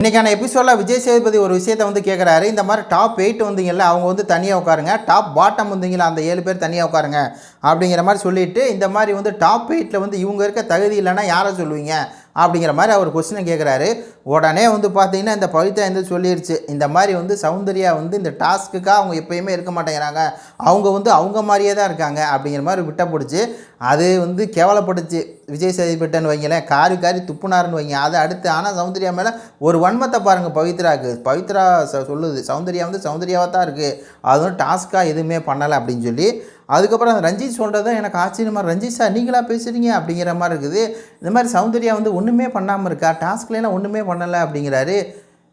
இன்றைக்கான எபிசோடில் விஜய் சேதுபதி ஒரு விஷயத்தை வந்து கேட்குறாரு. இந்த மாதிரி டாப் 8 வந்தீங்கல்ல, அவங்க வந்து தனியாக உட்காருங்க, டாப் பாட்டம் வந்தீங்களா அந்த 7 பேர் தனியாக உட்காருங்க அப்படிங்கிற மாதிரி சொல்லிவிட்டு, இந்த மாதிரி வந்து டாப் 8ல் வந்து இவங்க இருக்க தகுதி இல்லைன்னா யாரை சொல்லுவீங்க அப்படிங்கிற மாதிரி அவர் கொஸ்டினை கேட்குறாரு. உடனே வந்து பார்த்தீங்கன்னா இந்த பவித்ரா வந்து சொல்லிடுச்சு, இந்த மாதிரி வந்து சௌந்தர்யா வந்து இந்த டாஸ்க்குக்காக அவங்க எப்போயுமே இருக்க மாட்டேங்கிறாங்க, அவங்க வந்து அவங்க மாதிரியே தான் இருக்காங்க அப்படிங்கிற மாதிரி விட்ட போடுச்சு. அது வந்து கேவலப்படுச்சு விஜய் சேதுபதின்னு வைங்களேன், காரி துப்புனாருன்னு வைங்க. அதை அடுத்து ஆனால் சௌந்தர்யா மேலே ஒரு வன்மத்தை பாருங்கள் பவித்ராவுக்கு. பவித்ரா சொல்லுது சௌந்தர்யா வந்து சௌந்தர்யாவாக தான் இருக்குது, அதுவும் டாஸ்க்காக எதுவுமே பண்ணலை அப்படின்னு சொல்லி. அதுக்கப்புறம் அந்த ரஞ்சித் சொல்கிறதும் எனக்கு ஆச்சரியமாக, ரஞ்சித் சார் நீங்களாக பேசுகிறீங்க அப்படிங்கிற மாதிரி இருக்குது. இந்த மாதிரி சௌந்தர்யா வந்து ஒன்றுமே பண்ணாமல் இருக்கா, டாஸ்க்லாம் ஒன்றுமே பண்ணலை அப்படிங்கிறாரு.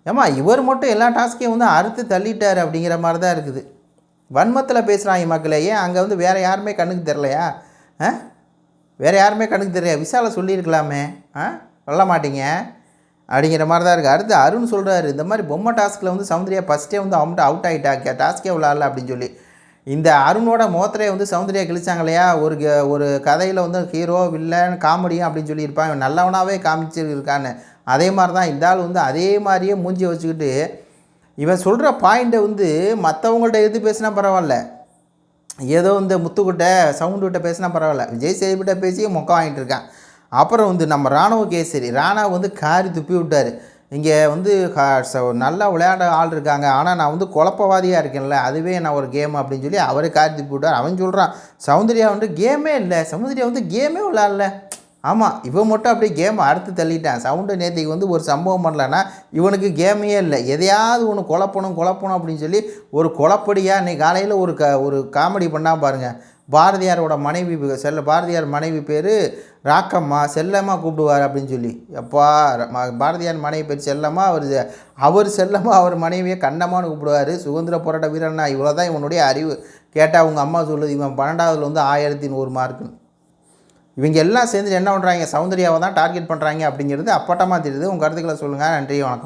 ஏம்மா இவர் மட்டும் எல்லா டாஸ்க்கையும் வந்து அறுத்து தள்ளிட்டார் அப்படிங்கிற மாதிரி தான் இருக்குது. வன்மத்தில் பேசுகிறாங்க மக்களே. ஏன் அங்கே வந்து வேறு யாருமே கண்ணுக்கு தெரிலையா? வேறு யாருமே கண்ணுக்கு தெரியல, விசாலை சொல்லியிருக்கலாமே, சொல்ல மாட்டீங்க அப்படிங்கிற மாதிரி தான் இருக்குது. அடுத்து அருண் சொல்கிறாரு, இந்த மாதிரி பொம்மை டாஸ்கில் வந்து சௌந்தர்யா ஃபஸ்ட்டே வந்து அவன்கிட்ட அவுட் ஆகிட்டா, டாஸ்க்கே விளாட்ல அப்படின்னு சொல்லி. இந்த அருணோட மோத்திரையை வந்து சௌந்தர்யா கிழிச்சாங்க இல்லையா, ஒரு கதையில் வந்து ஹீரோ வில்லன் காமெடியும் அப்படின்னு சொல்லியிருப்பான், இவன் நல்லவனாகவே காமிச்சிருக்கான்னு. அதே மாதிரி தான் இந்த ஆள் வந்து அதே மாதிரியே மூஞ்சி வச்சுக்கிட்டு இவன் சொல்கிற பாயிண்ட்டை வந்து மற்றவங்கள்ட்ட எது பேசினா பரவாயில்ல, ஏதோ இந்த முத்துக்கிட்ட சவுண்டுக்கிட்ட பேசினா பரவாயில்ல, விஜய் சேதுபதிட்ட பேசி மொக்க வாங்கிட்டு இருக்கான். அப்புறம் வந்து நம்ம ராணுவ கேசரி ராணா வந்து காரி துப்பி விட்டார். இங்கே வந்து நல்லா விளையாட ஆள் இருக்காங்க, ஆனால் நான் வந்து குழப்பவாதியாக இருக்கேன்ல, அதுவே நான் ஒரு கேம் அப்படின்னு சொல்லி அவரே காரி துப்பி விட்டார். அவன் சொல்கிறான் சௌந்தர்யா வந்து கேமே இல்லை, சௌந்தர்யா வந்து கேமே விளையாடல. ஆமாம், இவன் மட்டும் அப்படியே கேமை அறுத்து தள்ளிட்டான். சவுண்டு நேற்றுக்கு வந்து ஒரு சம்பவம் பண்ணலன்னா இவனுக்கு கேமே இல்லை, எதையாவது ஒன்று குழப்பணும் அப்படின்னு சொல்லி ஒரு குழப்படியாக இன்றைக்கி காலையில் ஒரு காமெடி பண்ணால் பாருங்கள். பாரதியாரோட மனைவி பாரதியார் மனைவி பேர் ராக்கம்மா, செல்லம்மா கூப்பிடுவார் அப்படின்னு சொல்லி. எப்பா பாரதியார் மனைவி பேர் செல்லம்மா, அவர் செல்லம்மா அவர் மனைவியை கண்ணம்மான்னு கூப்பிடுவார். சுதந்திர போராட்ட வீரன்னா இவ்வளோ தான் இவனுடைய அறிவு. கேட்டால் அவங்க அம்மா சொல்லுது இவன் 12ஆவதுல வந்து 1100 மார்க்குன்னு. இவங்க எல்லாம் சேர்ந்து என்ன பண்ணுறாங்க, சௌந்தர்யாவை தான் டார்கெட் பண்ணுறாங்க அப்படிங்கிறது அப்பட்டமாக தெரியுது. உங்கள் கருத்துக்களை சொல்லுங்கள். நன்றி, வணக்கம்.